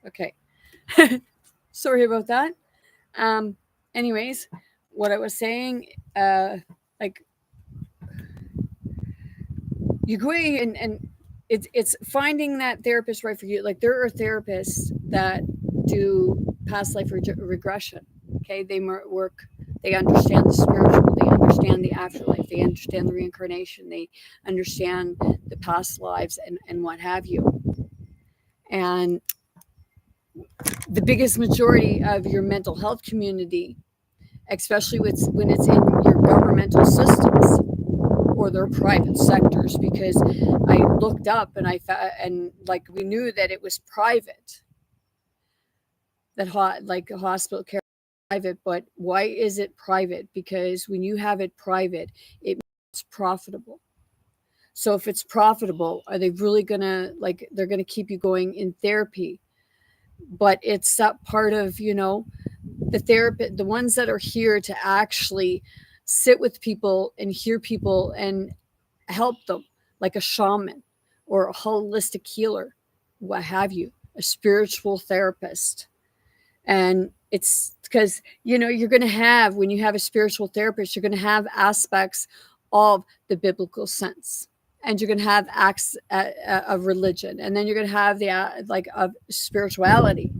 Okay. Sorry about that. Anyways, what I was saying, like you go and it's finding that therapist right for you. Like there are therapists that do past life regression. Okay, they work. They understand the spiritual. They understand the afterlife. They understand the reincarnation. They understand the past lives and what have you. And the biggest majority of your mental health community, especially when it's in your governmental systems or their private sectors, because I looked up and and like we knew that it was private, that like a hospital care private, but why is it private? Because when you have it private, it's profitable. So if it's profitable, are they really gonna they're gonna keep you going in therapy? But it's that part of, the therapist, the ones that are here to actually sit with people and hear people and help them, like a shaman or a holistic healer, what have you, a spiritual therapist. And it's because, you're going to have, when you have a spiritual therapist, you're going to have aspects of the biblical sense. And you're going to have acts of religion. And then you're going to have the of spirituality.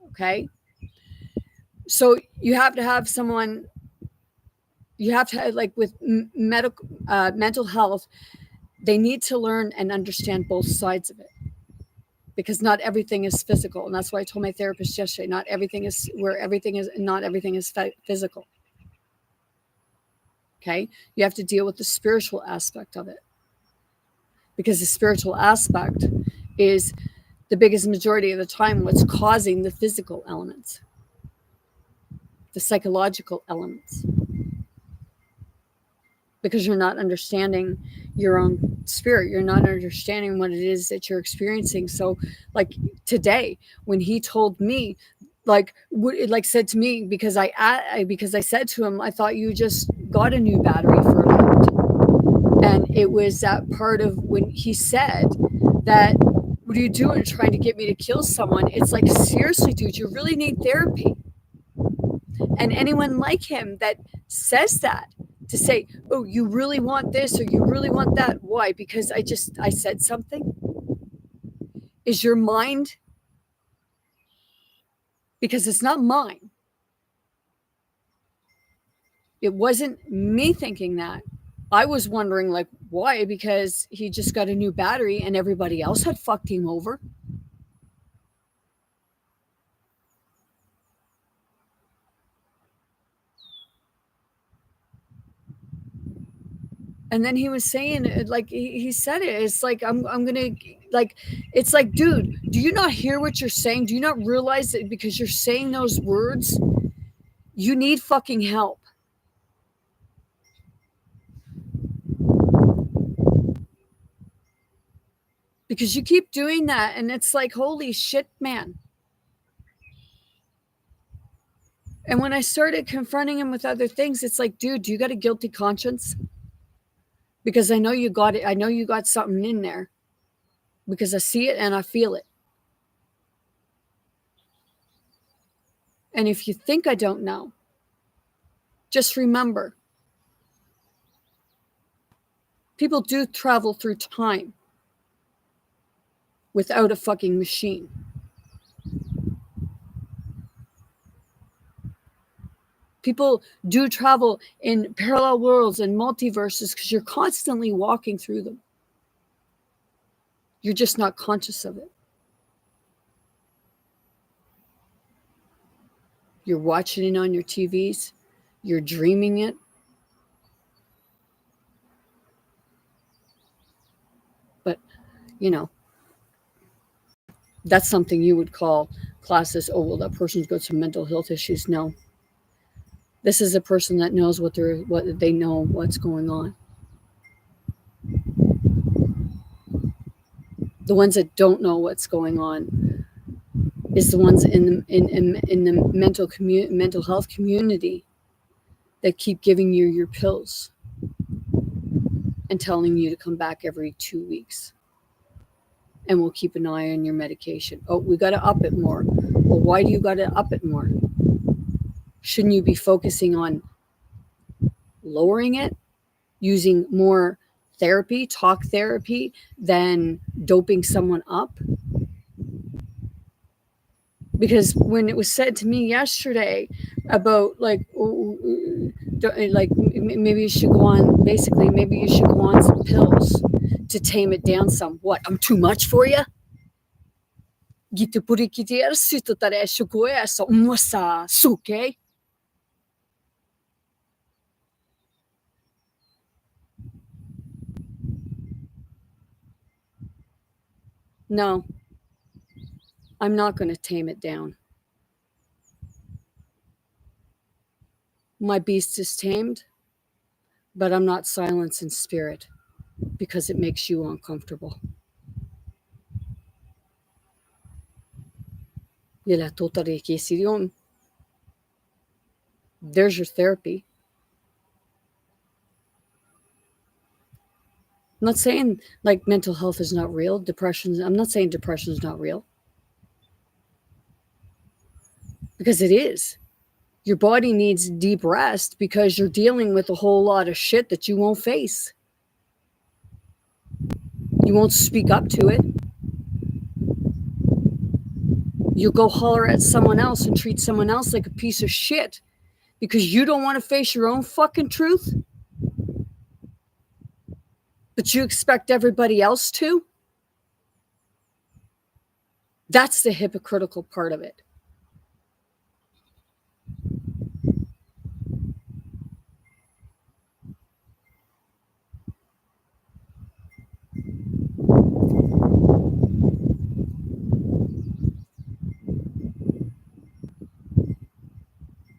Okay. So you have to have someone, you have to like with medical mental health, they need to learn and understand both sides of it, because not everything is physical. And that's why I told my therapist yesterday, not everything is physical. Okay. You have to deal with the spiritual aspect of it, because the spiritual aspect is the biggest majority of the time what's causing the physical elements, the psychological elements, because you're not understanding your own spirit. You're not understanding what it is that you're experiencing. So like today, when he told me, said to me, because I said to him, I thought you just got a new battery for a minute. And it was that part of when he said that, what are you doing trying to get me to kill someone? It's like, seriously, dude, you really need therapy. And anyone like him that says that, to say, oh, you really want this or you really want that. Why? Because I said something? Is your mind? Because it's not mine. It wasn't me thinking that. I was wondering, like, why? Because he just got a new battery and everybody else had fucked him over. And then he was saying, like, he said it, it's like, I'm gonna, like, it's like, dude, do you not hear what you're saying? Do you not realize that because you're saying those words, you need fucking help? Because you keep doing that, and it's like, holy shit, man. And when I started confronting him with other things, it's like, dude, do you got a guilty conscience? Because I know you got it. I know you got something in there, because I see it and I feel it. And if you think I don't know, just remember, people do travel through time without a fucking machine. People do travel in parallel worlds and multiverses because you're constantly walking through them. You're just not conscious of it. You're watching it on your TVs. You're dreaming it. But, that's something you would call classes. Oh, well, that person's got some mental health issues. No. This is a person that knows what they know what's going on. The ones that don't know what's going on is the ones in the mental health community that keep giving you your pills and telling you to come back every 2 weeks. and we'll keep an eye on your medication. Oh, we got to up it more. Well, why do you got to up it more? Shouldn't you be focusing on lowering it, using more therapy, talk therapy, than doping someone up? Because when it was said to me yesterday about like maybe you should go on, basically maybe you should go on some pills to tame it down some. What, I'm too much for you? No, I'm not going to tame it down. My beast is tamed, but I'm not silenced in spirit because it makes you uncomfortable. There's your therapy. I'm not saying like mental health is not real. I'm not saying depression is not real. Because it is. Your body needs deep rest because you're dealing with a whole lot of shit that you won't face. You won't speak up to it. You'll go holler at someone else and treat someone else like a piece of shit because you don't want to face your own fucking truth. But you expect everybody else to? That's the hypocritical part of it.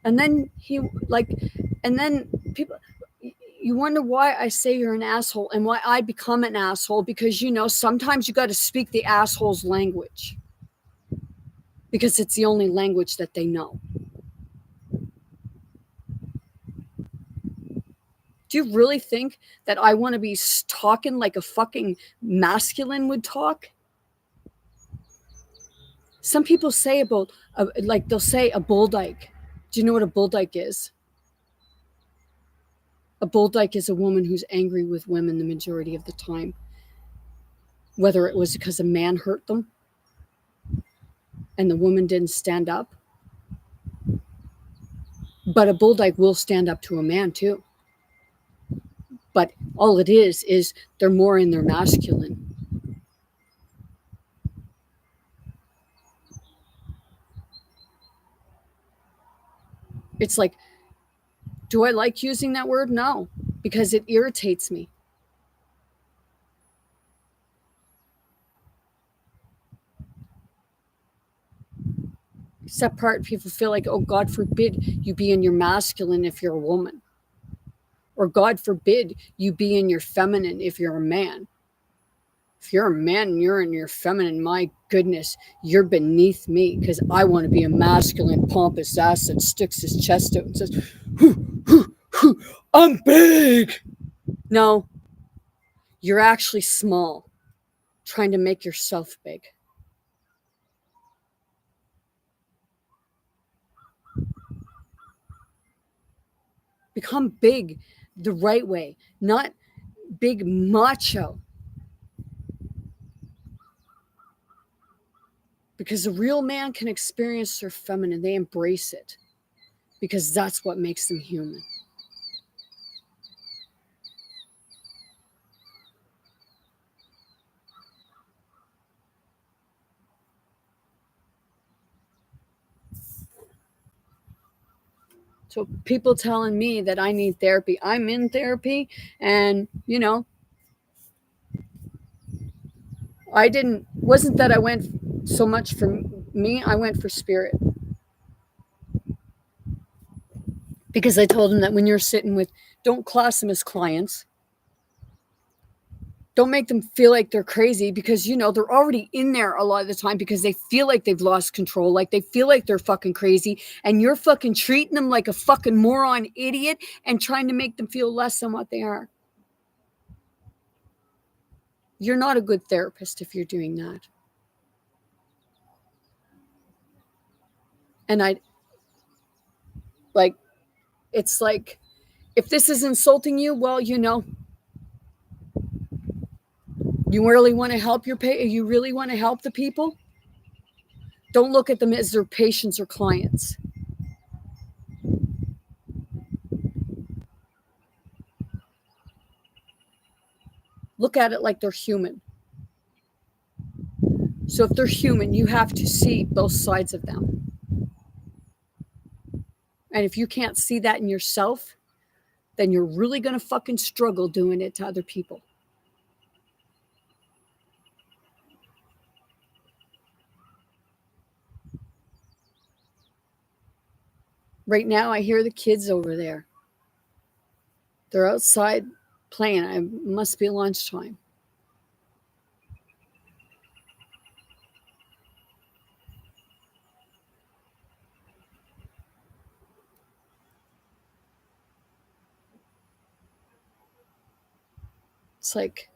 And then people, you wonder why I say you're an asshole and why I become an asshole, because, sometimes you got to speak the asshole's language because it's the only language that they know. Do you really think that I want to be talking like a fucking masculine would talk? Some people say about, they'll say a bull dyke. Do you know what a bull dyke is? A bull dyke is a woman who's angry with women the majority of the time, whether it was because a man hurt them and the woman didn't stand up. But a bull dyke will stand up to a man too. But all it is they're more in their masculine. It's like, do I like using that word? No, because it irritates me. Except part people feel like, oh, God forbid you be in your masculine if you're a woman. Or God forbid you be in your feminine if you're a man. If you're a man and you're in your feminine, my goodness, you're beneath me because I want to be a masculine, pompous ass that sticks his chest out and says, I'm big. No, you're actually small, trying to make yourself big. Become big the right way, not big macho. Because a real man can experience their feminine. They embrace it because that's what makes them human. So people telling me that I need therapy, I'm in therapy, and wasn't that I went so much for me, I went for spirit. Because I told him that when you're sitting with, don't class them as clients. Don't make them feel like they're crazy because, they're already in there a lot of the time because they feel like they've lost control, like they feel like they're fucking crazy, and you're fucking treating them like a fucking moron idiot and trying to make them feel less than what they are. You're not a good therapist if you're doing that. And it's like, if this is insulting you, well, you really want to help you really want to help the people? Don't look at them as their patients or clients. Look at it like they're human. So if they're human, you have to see both sides of them. And if you can't see that in yourself, then you're really going to fucking struggle doing it to other people. Right now, I hear the kids over there. They're outside playing. It must be lunchtime. It's like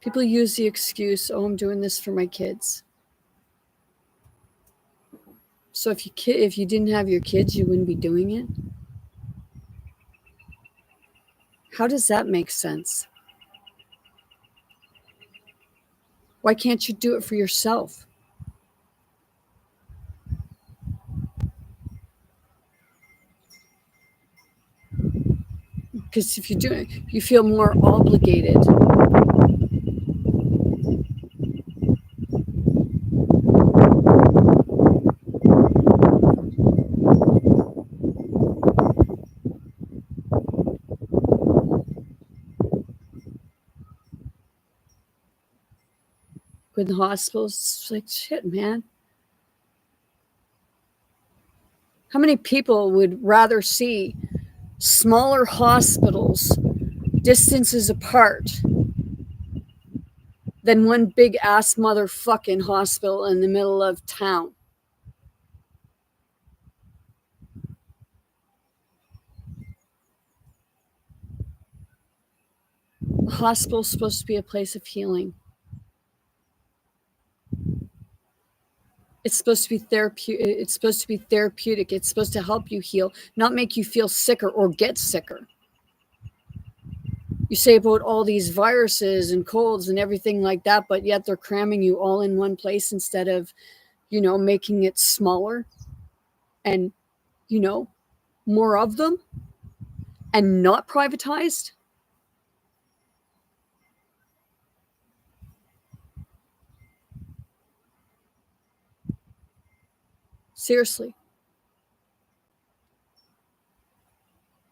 people use the excuse, oh, I'm doing this for my kids. So if you didn't have your kids, you wouldn't be doing it? How does that make sense? Why can't you do it for yourself? Because if you do it, you feel more obligated. With the hospitals, it's like, shit, man. How many people would rather see smaller hospitals distances apart than one big ass motherfucking hospital in the middle of town? A hospital is supposed to be a place of healing. It's supposed to be therapeutic. It's supposed to be therapeutic. It's supposed to help you heal, not make you feel sicker or get sicker. You say about all these viruses and colds and everything like that, but yet they're cramming you all in one place instead of, making it smaller and, more of them and not privatized. Seriously.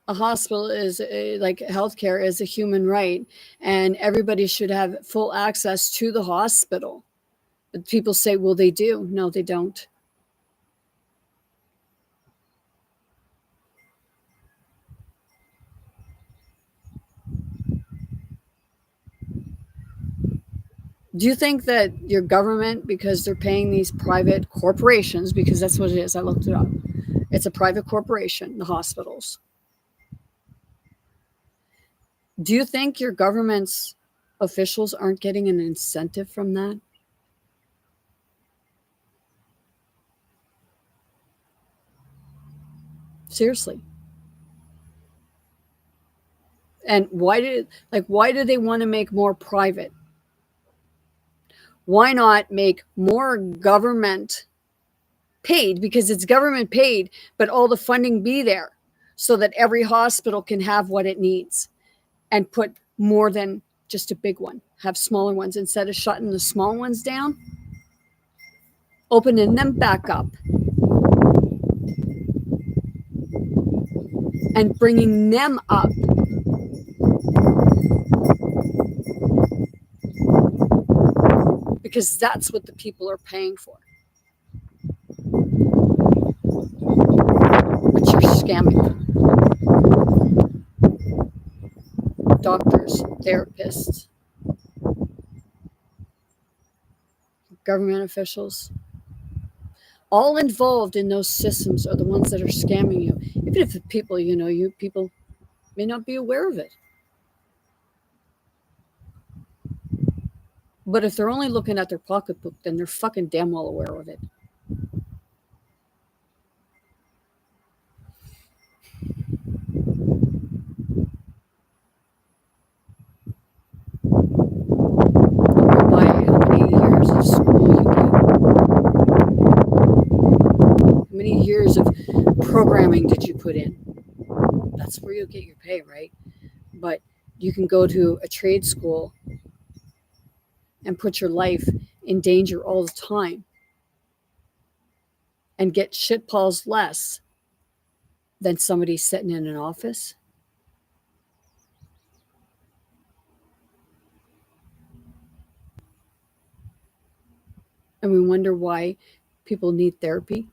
A hospital is like healthcare is a human right, and everybody should have full access to the hospital. But people say, well, they do. No, they don't. Do you think that your government, because they're paying these private corporations, because that's what it is, I looked it up, it's a private corporation, the hospitals. Do you think your government's officials aren't getting an incentive from that? Seriously. And why do they want to make more private? Why not make more government paid, because it's government paid, but all the funding be there so that every hospital can have what it needs, and put more than just a big one, have smaller ones instead of shutting the small ones down, opening them back up and bringing them up. Because that's what the people are paying for. But you're scamming them. Doctors, therapists, government officials, all involved in those systems are the ones that are scamming you. Even if the people, people may not be aware of it. But if they're only looking at their pocketbook, then they're fucking damn well aware of it. By how many years of school you get, how many years of programming did you put in? That's where you'll get your pay, right? But you can go to a trade school and put your life in danger all the time and get shitballs less than somebody sitting in an office. And we wonder why people need therapy.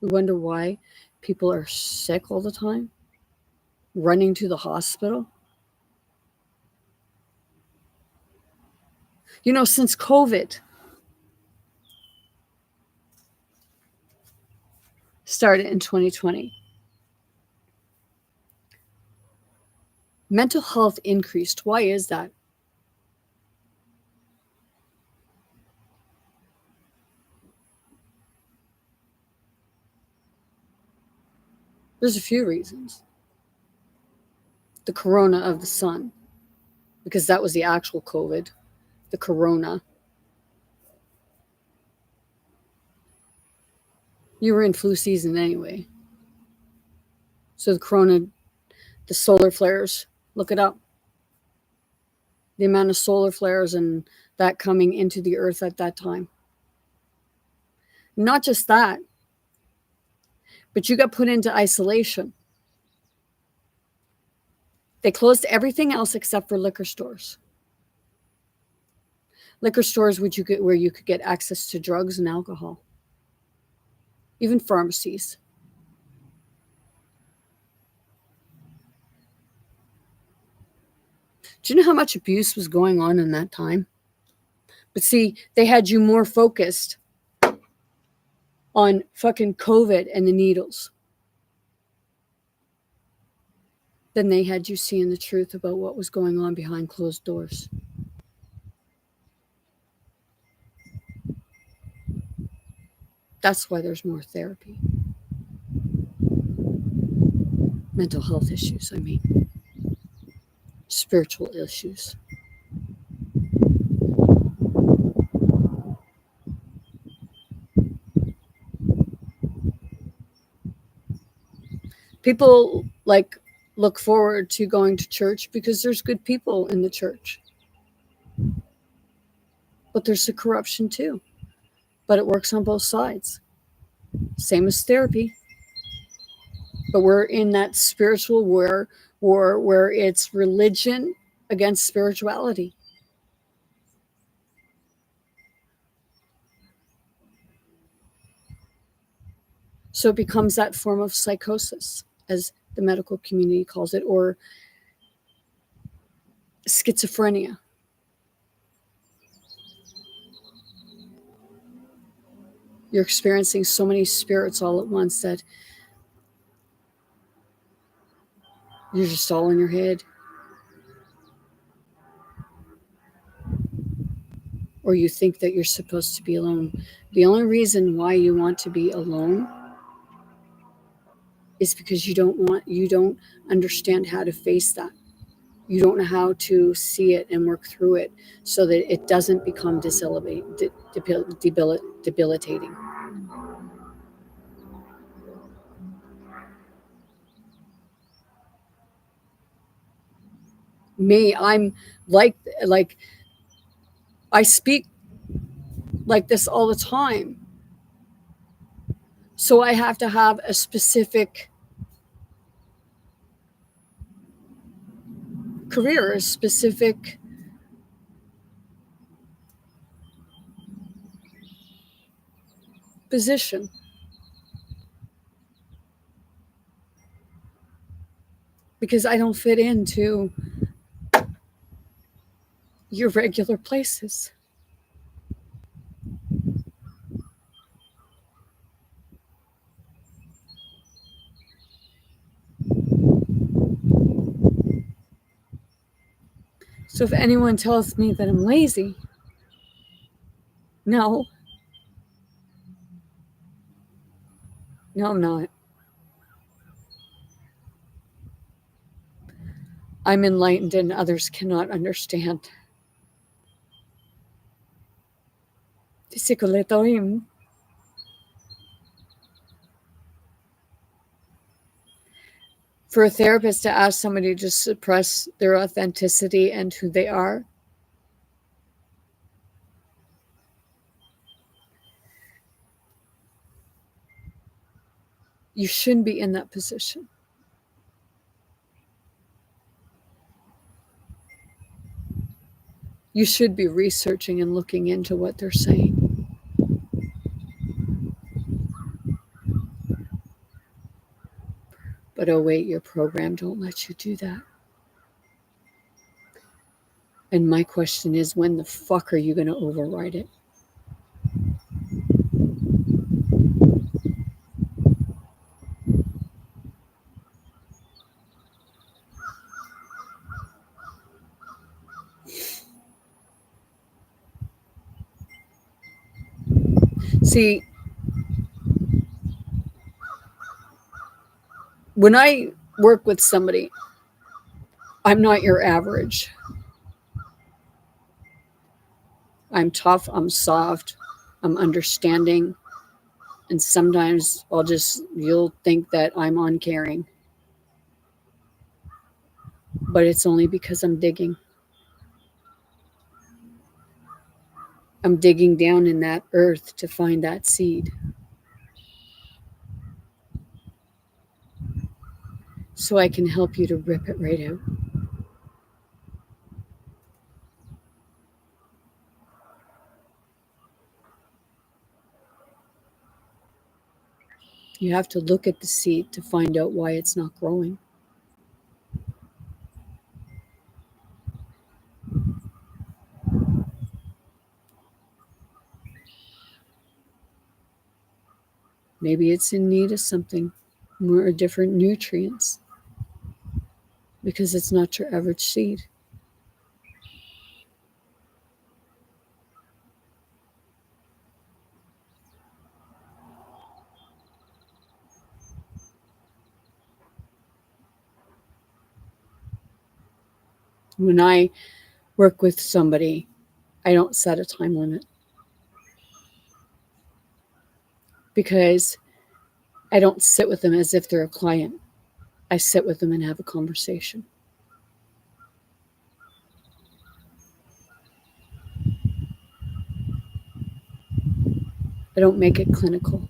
We wonder why people are sick all the time, running to the hospital. You know, since COVID started in 2020, mental health increased. Why is that? There's a few reasons. The corona of the sun, because that was the actual COVID, the corona. You were in flu season anyway. So the corona, the solar flares, look it up. The amount of solar flares and that coming into the earth at that time. Not just that, but you got put into isolation. They closed everything else except for liquor stores. Liquor stores where you could get access to drugs and alcohol. Even pharmacies. Do you know how much abuse was going on in that time? But see, they had you more focused on fucking COVID and the needles than they had you seeing the truth about what was going on behind closed doors. That's why there's more therapy. Mental health issues, I mean. Spiritual issues. People look forward to going to church because there's good people in the church. But there's the corruption too. But it works on both sides. Same as therapy. But we're in that spiritual war where it's religion against spirituality. So it becomes that form of psychosis, as the medical community calls it, or schizophrenia. You're experiencing so many spirits all at once that you're just all in your head. Or you think that you're supposed to be alone. The only reason why you want to be alone is because you don't understand how to face that. You don't know how to see it and work through it so that it doesn't become debilitating. Me, I'm like I speak like this all the time. So I have to have a specific career, a specific position. Because I don't fit into your regular places. So if anyone tells me that I'm lazy, no. No, I'm not. I'm enlightened and others cannot understand. For a therapist to ask somebody to suppress their authenticity and who they are, you shouldn't be in that position. You should be researching and looking into what they're saying. But oh wait, your program don't let you do that. And my question is, when the fuck are you going to override it? See, when I work with somebody, I'm not your average. I'm tough, I'm soft, I'm understanding, and sometimes you'll think that I'm uncaring. But it's only because I'm digging. I'm digging down in that earth to find that seed. So I can help you to rip it right out. You have to look at the seed to find out why it's not growing. Maybe it's in need of something more different nutrients because it's not your average seed. When I work with somebody, I don't set a time limit because I don't sit with them as if they're a client. I sit with them and have a conversation. I don't make it clinical.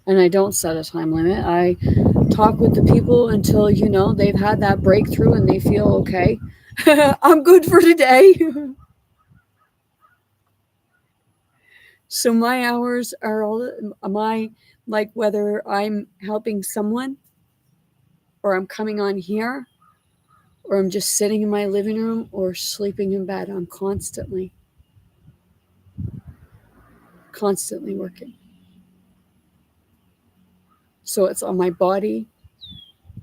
And I don't set a time limit. I talk with the people until, they've had that breakthrough and they feel okay. I'm good for today. So my hours are like whether I'm helping someone or I'm coming on here or I'm just sitting in my living room or sleeping in bed. I'm constantly working. So it's on my body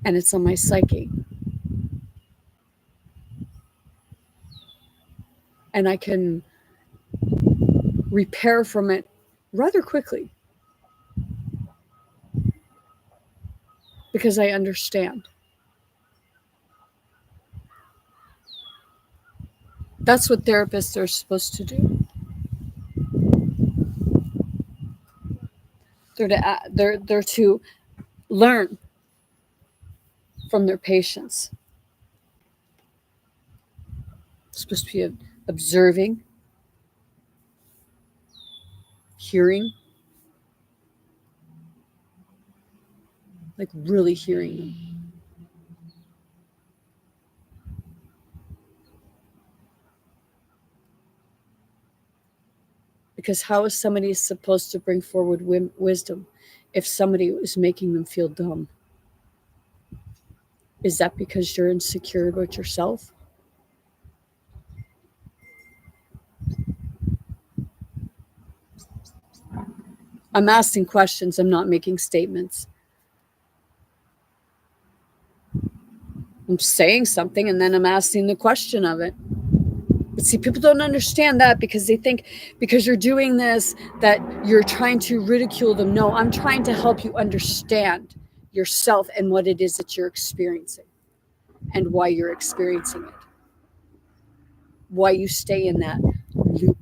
and it's on my psyche. And I can repair from it rather quickly because I understand. That's what therapists are supposed to do. They're to learn from their patients. It's supposed to be observing, hearing, like really hearing them. Because how is somebody supposed to bring forward wisdom if somebody is making them feel dumb? Is that because you're insecure about yourself? I'm asking questions. I'm not making statements. I'm saying something and then I'm asking the question of it. But see, people don't understand that because they think because you're doing this that you're trying to ridicule them. No, I'm trying to help you understand yourself and what it is that you're experiencing and why you're experiencing it. Why you stay in that loop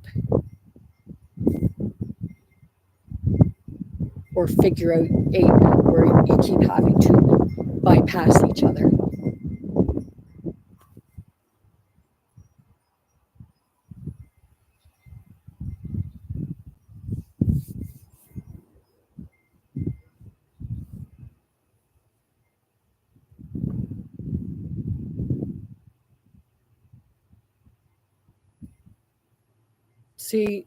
or figure out a where you keep having to bypass each other. See,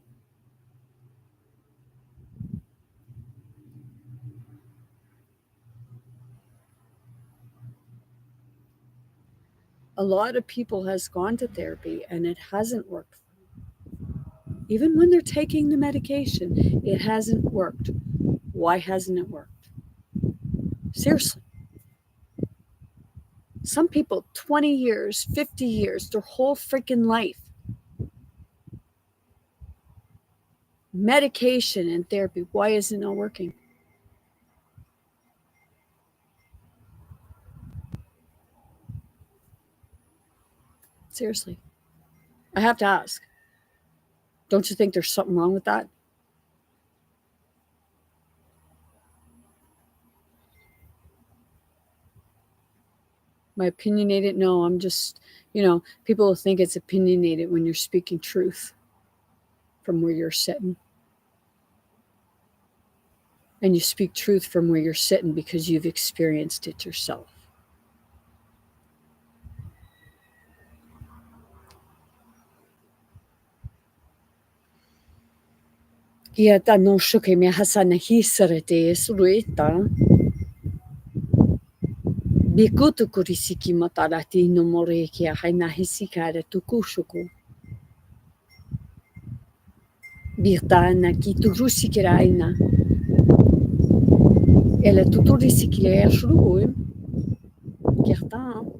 a lot of people has gone to therapy and it hasn't worked. Even when they're taking the medication, it hasn't worked. Why hasn't it worked? Seriously. Some people, 20 years, 50 years, their whole freaking life. Medication and therapy, why isn't it working? Seriously. I have to ask. Don't you think there's something wrong with that? My opinionated? No, I'm just, people will think it's opinionated when you're speaking truth from where you're sitting. And you speak truth from where you're sitting because you've experienced it yourself. Kieta no shuke me hasana hisarete surueta. Bikutu kurisiki matarati no morekia haina hisikare tukushuku. Birtana kiturusikiraina. Ela tuturisikile shruim. Kirtan.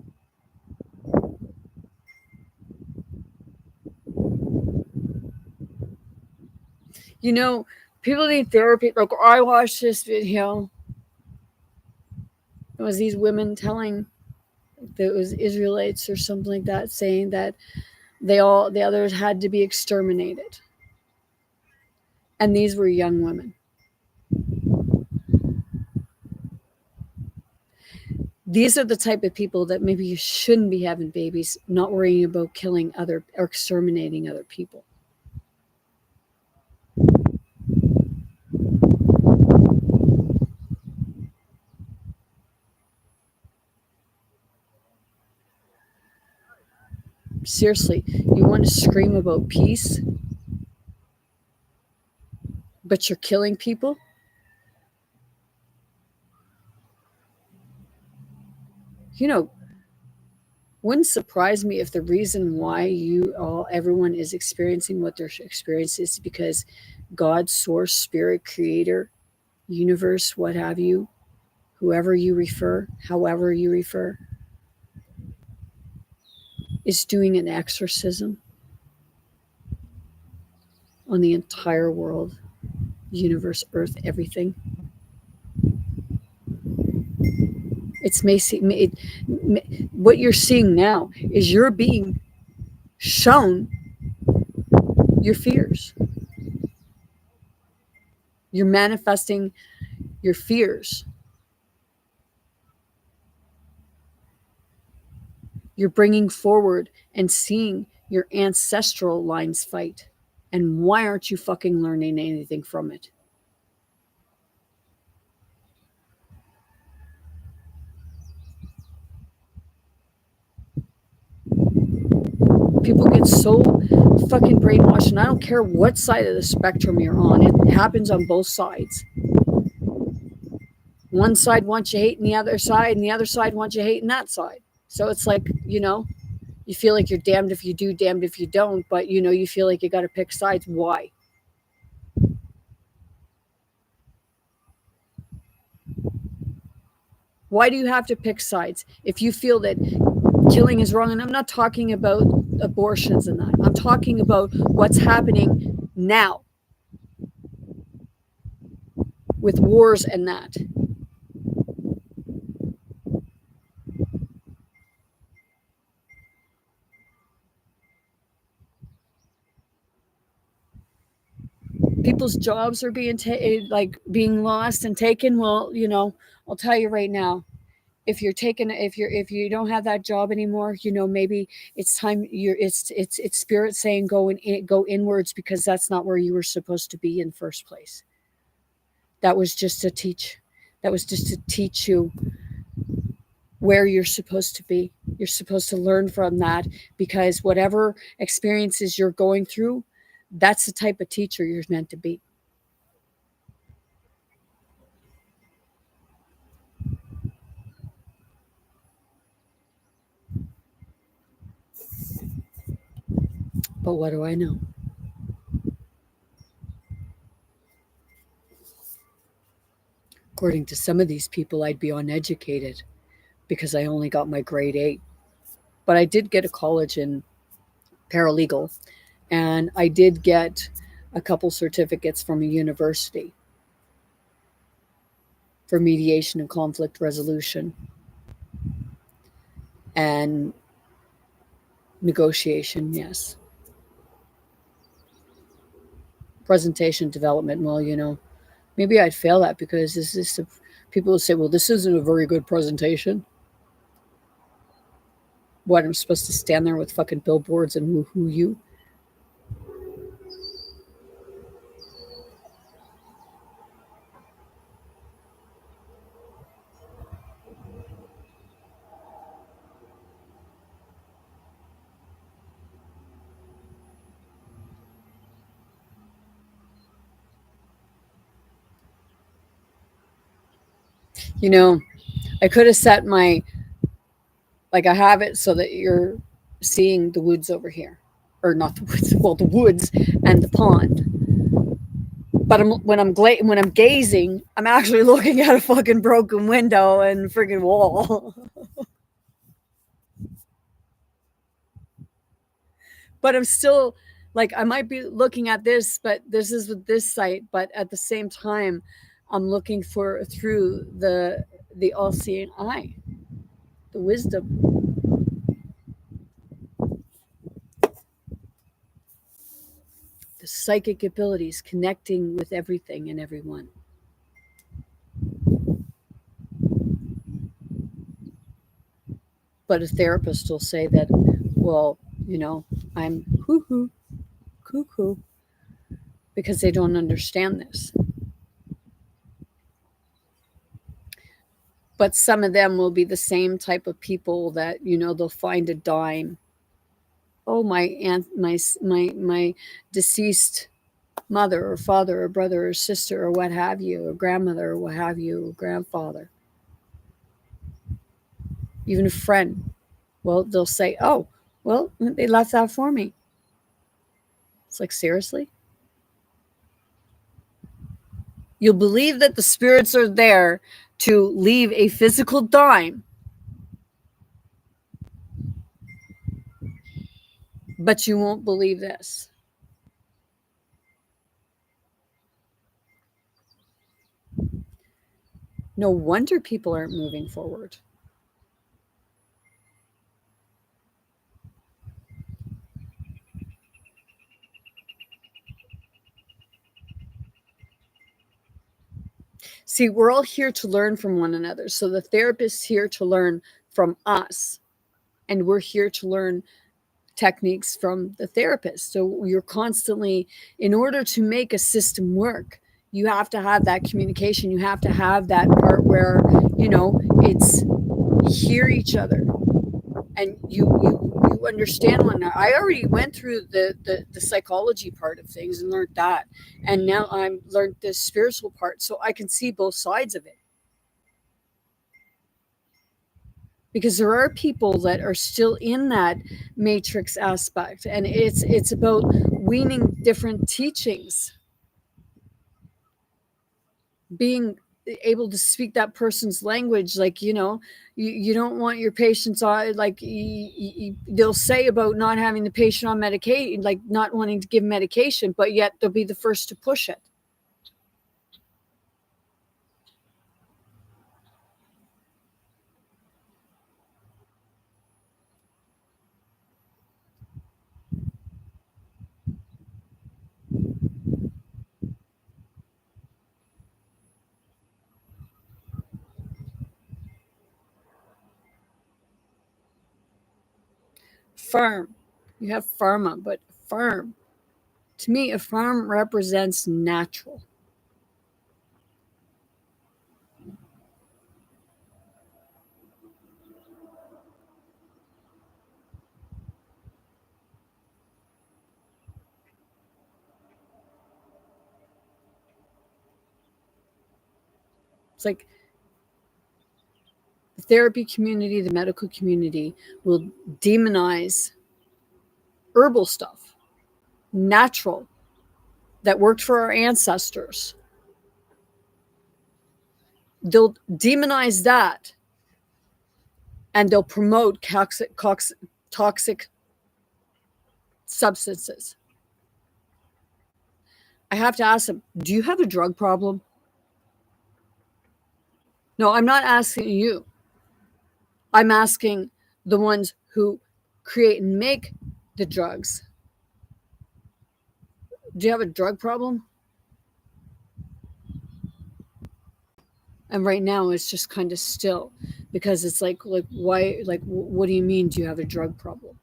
People need therapy. Like, I watched this video. It was these women telling that it was Israelites or something like that, saying that the others had to be exterminated. And these were young women. These are the type of people that maybe you shouldn't be having babies, not worrying about killing other or exterminating other people. Seriously, you want to scream about peace, but you're killing people? Wouldn't surprise me if the reason why everyone is experiencing what they're experiencing is because God, source, spirit, creator, universe, what have you, whoever you refer, however you refer, is doing an exorcism on the entire world, universe, earth, everything. What you're seeing now is you're being shown your fears. You're manifesting your fears. You're bringing forward and seeing your ancestral lines fight. And why aren't you fucking learning anything from it? People get so fucking brainwashed, and I don't care what side of the spectrum you're on. It happens on both sides. One side wants you hating the other side, and the other side wants you hating that side. So it's like, you feel like you're damned if you do, damned if you don't, but you feel like you got to pick sides. Why? Why do you have to pick sides? If you feel that killing is wrong. And I'm not talking about abortions and that. I'm talking about what's happening now with wars and that. People's jobs are being being lost and taken. Well, I'll tell you right now, if you don't have that job anymore, maybe it's time. It's spirit saying go inwards, because that's not where you were supposed to be in the first place. That was just to teach you where you're supposed to be. You're supposed to learn from that, because whatever experiences you're going through, that's the type of teacher you're meant to be. But what do I know? According to some of these people, I'd be uneducated because I only got my grade 8. But I did get a college in paralegal, and I did get a couple certificates from a university for mediation and conflict resolution and negotiation, yes. Presentation development, well, maybe I'd fail that, because people will say, well, this isn't a very good presentation. What, I'm supposed to stand there with fucking billboards and woohoo you? I could have set I have it so that you're seeing the woods over here, or not the woods, well, the woods and the pond. But when I'm gazing, I'm actually looking at a fucking broken window and freaking wall. But I'm still I might be looking at this, but this is with this site. But at the same time, I'm looking through the all-seeing eye, the wisdom. The psychic abilities, connecting with everything and everyone. But a therapist will say that, well, I'm hoo-hoo, cuckoo, because they don't understand this. But some of them will be the same type of people that, they'll find a dime. Oh, my deceased mother or father or brother or sister or what have you, or grandmother or what have you, or grandfather, even a friend. Well, they'll say, oh, well, they left that for me. It's like, seriously? You'll believe that the spirits are there to leave a physical dime, but you won't believe this. No wonder people aren't moving forward. See, we're all here to learn from one another. So the therapist's here to learn from us, and we're here to learn techniques from the therapist. So you're constantly, in order to make a system work, you have to have that communication. You have to have that part where, it's hear each other, and you understand one another. I already went through the psychology part of things and learned that, and now I'm learned the spiritual part, so I can see both sides of it. Because there are people that are still in that matrix aspect, and it's about weaning different teachings, being able to speak that person's language. Like, you know, you don't want your patients on, like, they'll say about not having the patient on medication, like not wanting to give medication, but yet they'll be the first to push it. Firm. You have pharma, but firm. To me, a farm represents natural. It's like the therapy community, the medical community will demonize herbal stuff, natural, that worked for our ancestors. They'll demonize that, and they'll promote toxic substances. I have to ask them, do you have a drug problem? No, I'm not asking you. I'm asking the ones who create and make the drugs. Do you have a drug problem? And right now it's just kind of still, because it's like why, like, what do you mean, do you have a drug problem?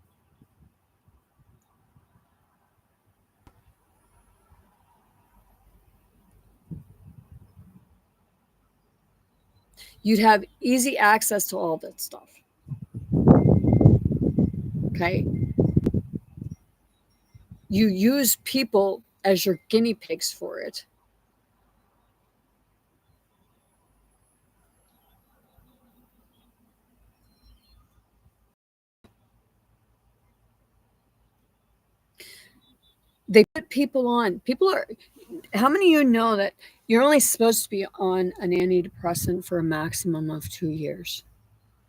You'd have easy access to all that stuff. Okay. You use people as your guinea pigs for it. They put people on. People are, how many of you know that you're only supposed to be on an antidepressant for a maximum of 2 years?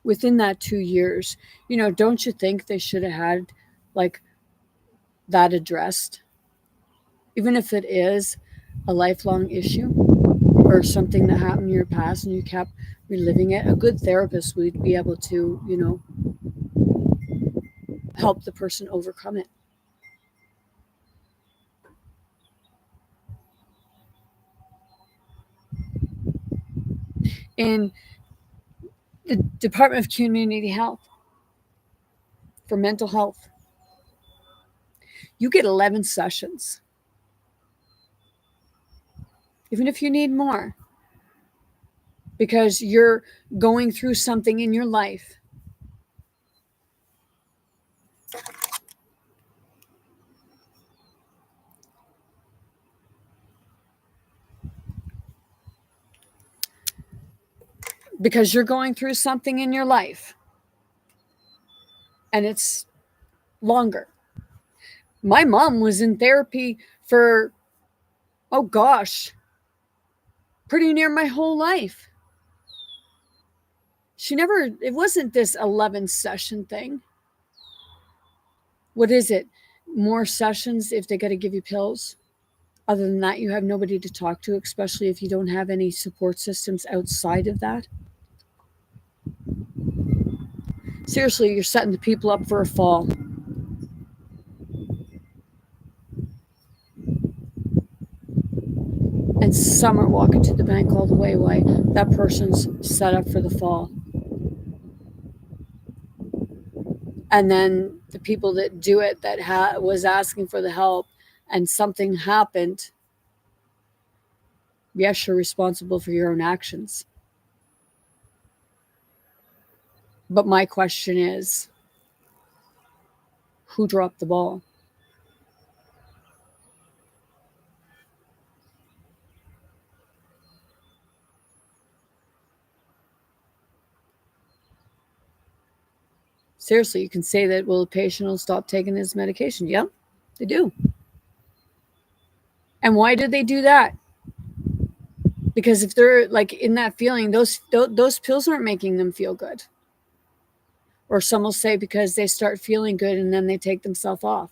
Within that 2 years, you know, don't you think they should have had like that addressed? Even if it is a lifelong issue or something that happened in your past and you kept reliving it, a good therapist would be able to, you know, help the person overcome it. In the Department of Community Health, for mental health, you get 11 sessions. Even if you need more, because you're going through something in your life. Because you're going through something in your life and it's longer. My mom was in therapy for, oh gosh, pretty near my whole life. She never, it wasn't this 11 session thing. What is it? More sessions if they got to give you pills? Other than that, you have nobody to talk to, especially if you don't have any support systems outside of that. Seriously, you're setting the people up for a fall. And some are walking to the bank all the way. Why? That person's set up for the fall. And then the people that do it, that was asking for the help, and something happened, yes, you're responsible for your own actions. But my question is, who dropped the ball? Seriously, you can say that, well, the patient will stop taking his medication. Yeah, they do. And why did they do that? Because if they're like in that feeling, those pills aren't making them feel good. Or some will say because they start feeling good and then they take themselves off.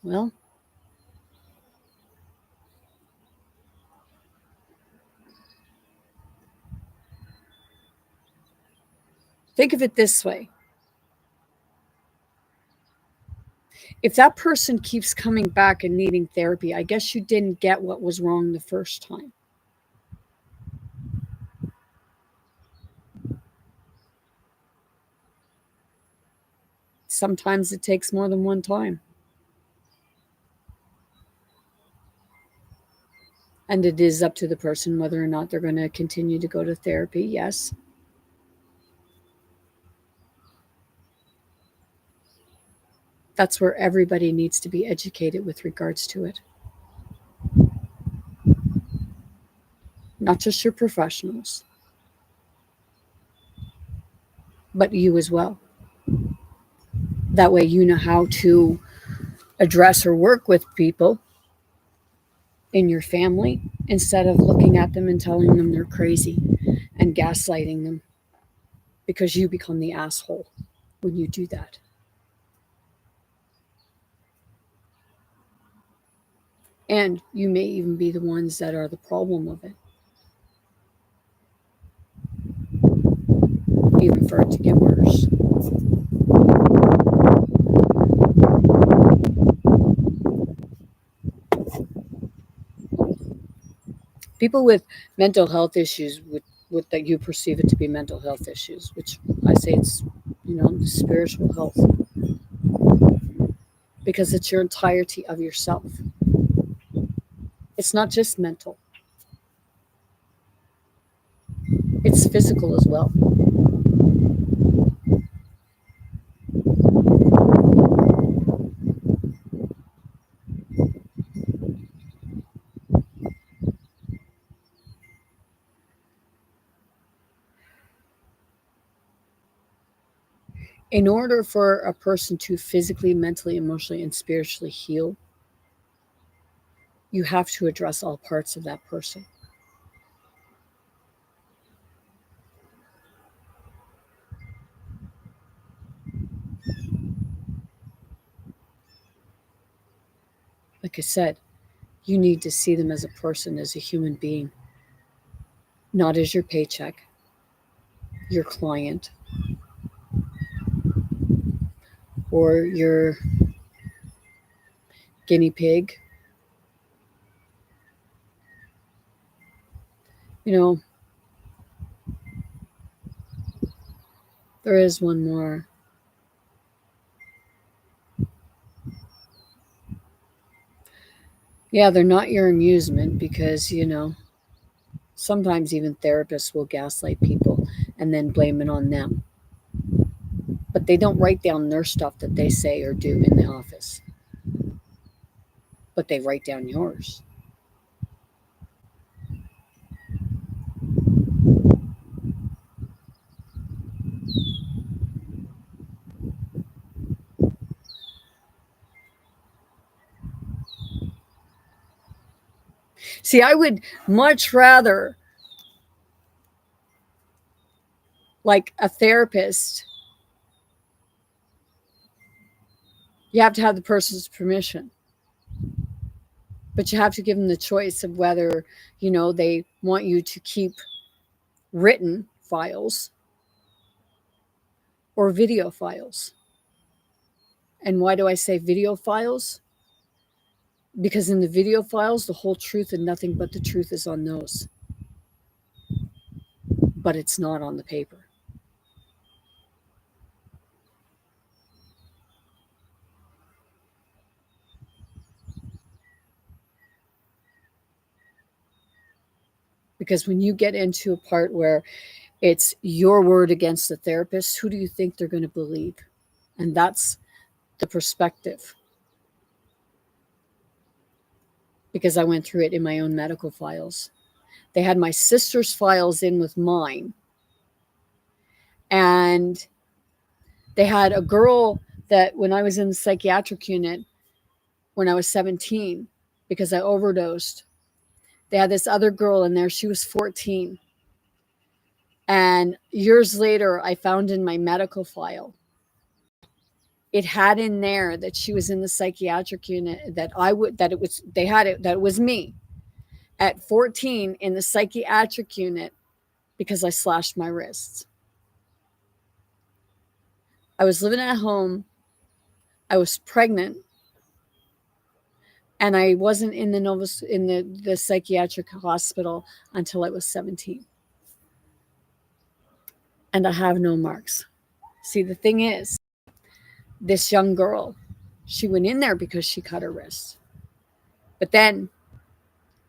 Well, think of it this way. If that person keeps coming back and needing therapy, I guess you didn't get what was wrong the first time. Sometimes it takes more than one time. And it is up to the person whether or not they're going to continue to go to therapy. Yes. That's where everybody needs to be educated with regards to it. Not just your professionals, but you as well. That way you know how to address or work with people in your family instead of looking at them and telling them they're crazy and gaslighting them, because you become the asshole when you do that. And you may even be the ones that are the problem of it, even for it to get worse. People with mental health issues with that you perceive it to be mental health issues, which I say it's, spiritual health, because it's your entirety of yourself. It's not just mental, it's physical as well. In order for a person to physically, mentally, emotionally, and spiritually heal, you have to address all parts of that person. Like I said, you need to see them as a person, as a human being, not as your paycheck, your client, or your guinea pig. There is one more. Yeah, they're not your amusement because, sometimes even therapists will gaslight people and then blame it on them. But they don't write down their stuff that they say or do in the office, but they write down yours. See, I would much rather, like a therapist, you have to have the person's permission, but you have to give them the choice of whether, they want you to keep written files or video files. And why do I say video files? Because in the video files, the whole truth and nothing but the truth is on those. But it's not on the paper. Because when you get into a part where it's your word against the therapist, who do you think they're going to believe? And that's the perspective. Because I went through it in my own medical files. They had my sister's files in with mine. And they had a girl that when I was in the psychiatric unit, when I was 17, because I overdosed, They had this other girl in there. She was 14. And years later, I found in my medical file, it had in there that she was in the psychiatric unit, that it was me at 14 in the psychiatric unit because I slashed my wrists. I was living at home. I was pregnant. And I wasn't in the psychiatric hospital until I was 17. And I have no marks. See, the thing is, this young girl, she went in there because she cut her wrist. But then,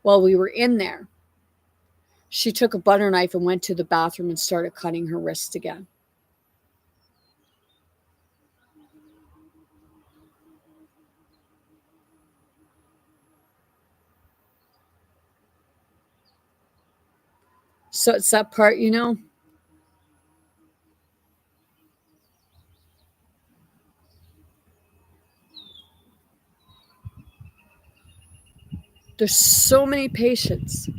while we were in there, she took a butter knife and went to the bathroom and started cutting her wrist again. So it's that part, there's so many patients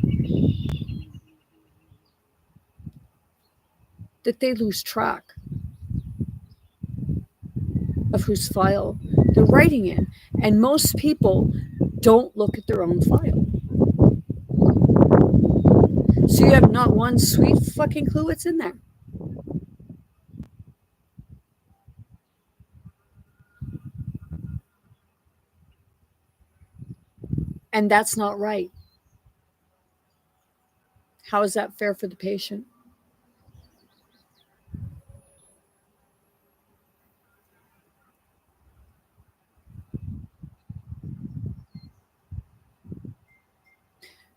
that they lose track of whose file they're writing in. And most people don't look at their own file. So you have not one sweet fucking clue what's in there. And that's not right. How is that fair for the patient?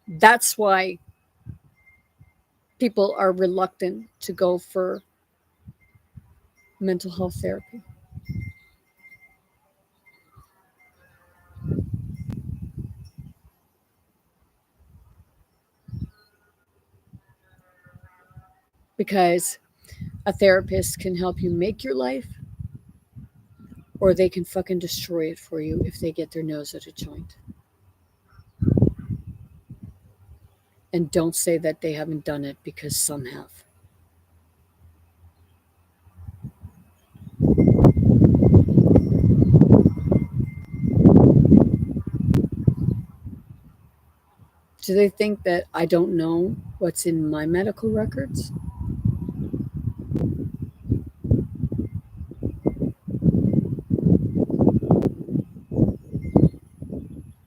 That's why people are reluctant to go for mental health therapy. Because a therapist can help you make your life, or they can fucking destroy it for you if they get their nose at a joint. And don't say that they haven't done it, because some have. Do they think that I don't know what's in my medical records?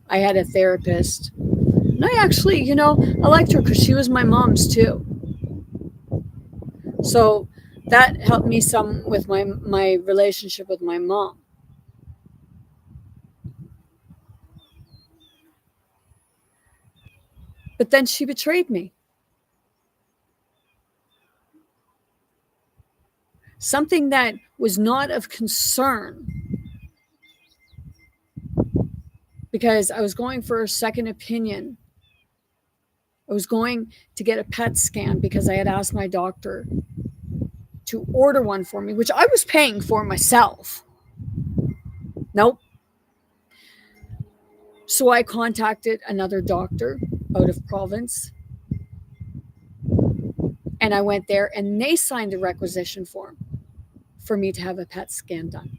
I had a therapist. And I actually, I liked her because she was my mom's too. So that helped me some with my relationship with my mom. But then she betrayed me. Something that was not of concern, because I was going for a second opinion. I was going to get a PET scan because I had asked my doctor to order one for me, which I was paying for myself. Nope. So I contacted another doctor out of province, and I went there, and they signed a requisition form for me to have a PET scan done.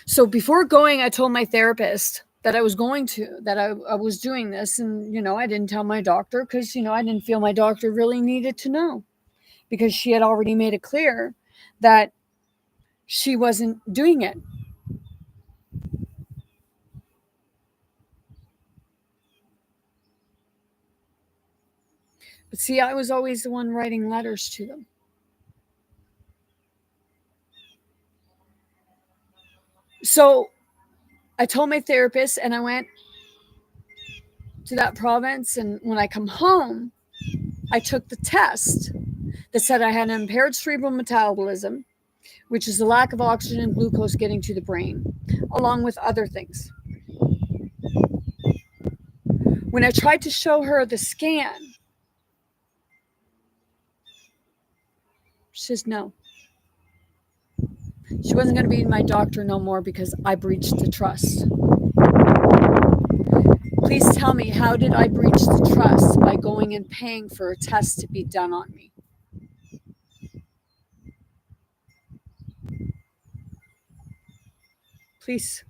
So before going, I told my therapist that I was I was doing this. And, I didn't tell my doctor because, I didn't feel my doctor really needed to know, because she had already made it clear that she wasn't doing it. But see, I was always the one writing letters to them. So I told my therapist, and I went to that province. And when I come home, I took the test that said I had an impaired cerebral metabolism, which is the lack of oxygen and glucose getting to the brain, along with other things. When I tried to show her the scan, she says no. She wasn't going to be my doctor no more because I breached the trust. Please tell me, how did I breach the trust by going and paying for a test to be done on me? Please.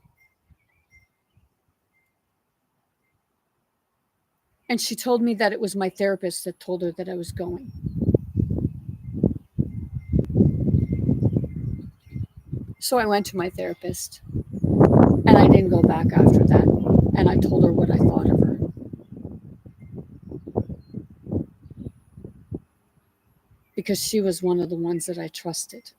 And she told me that it was my therapist that told her that I was going. So I went to my therapist, and I didn't go back after that. And I told her what I thought of her. Because she was one of the ones that I trusted.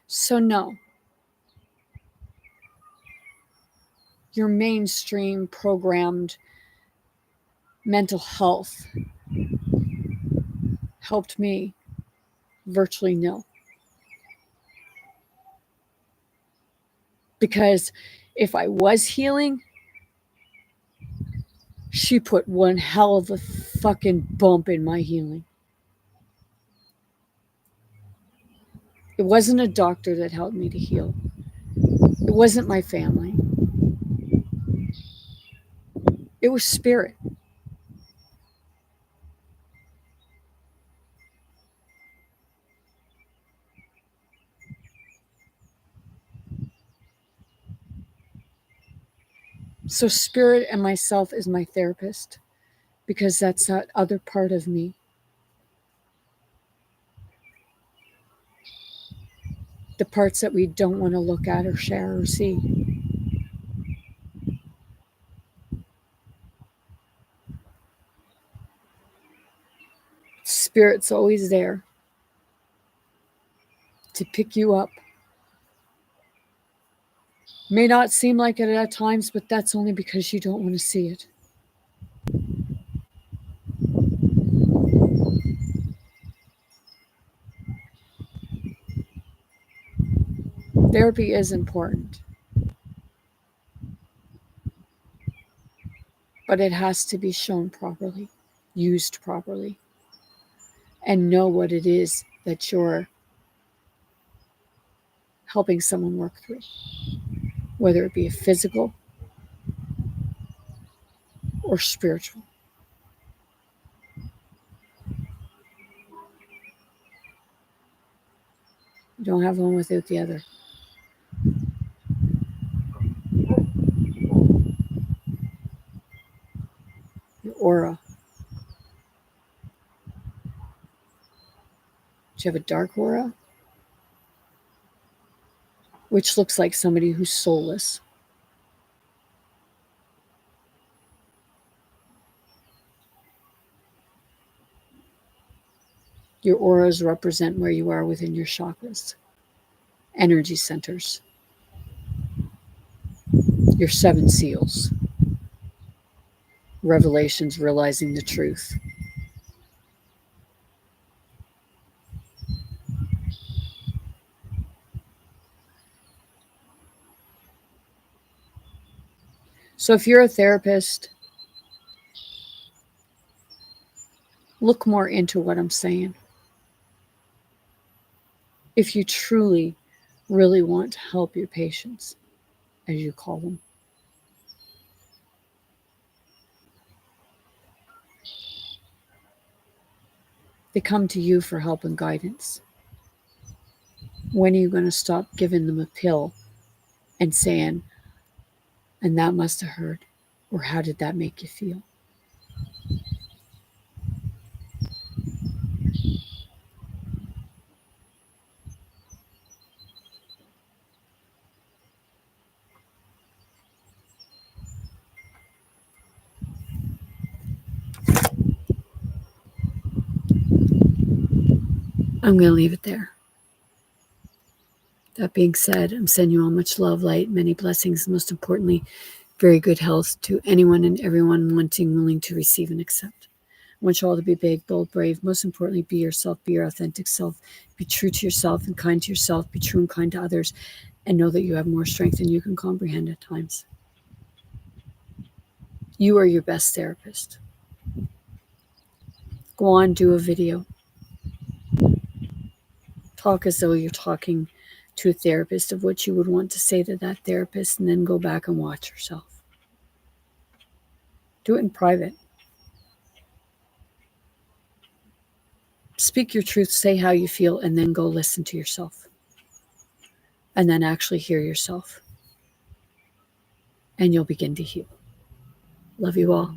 So no, your mainstream programmed mental health helped me virtually nil. Because if I was healing, she put one hell of a fucking bump in my healing. It wasn't a doctor that helped me to heal. It wasn't my family. It was spirit. So spirit and myself is my therapist, because that's that other part of me. The parts that we don't want to look at or share or see. Spirit's always there to pick you up. May not seem like it at times, but that's only because you don't want to see it. Therapy is important, but it has to be shown properly, used properly, and know what it is that you're helping someone work through, whether it be a physical or spiritual. You don't have one without the other. Your aura. Do you have a dark aura? Which looks like somebody who's soulless. Your auras represent where you are within your chakras, energy centers, your 7 seals, revelations, realizing the truth. So if you're a therapist, look more into what I'm saying. If you truly, really want to help your patients, as you call them. They come to you for help and guidance. When are you going to stop giving them a pill and saying, and that must have hurt, or how did that make you feel? I'm going to leave it there. That being said, I'm sending you all much love, light, many blessings, and most importantly, very good health to anyone and everyone wanting, willing to receive and accept. I want you all to be big, bold, brave. Most importantly, be yourself, be your authentic self. Be true to yourself and kind to yourself. Be true and kind to others. And know that you have more strength than you can comprehend at times. You are your best therapist. Go on, do a video. Talk as though you're talking to a therapist of what you would want to say to that therapist, and then go back and watch yourself. Do it in private. Speak your truth, say how you feel, and then go listen to yourself. And then actually hear yourself. And you'll begin to heal. Love you all.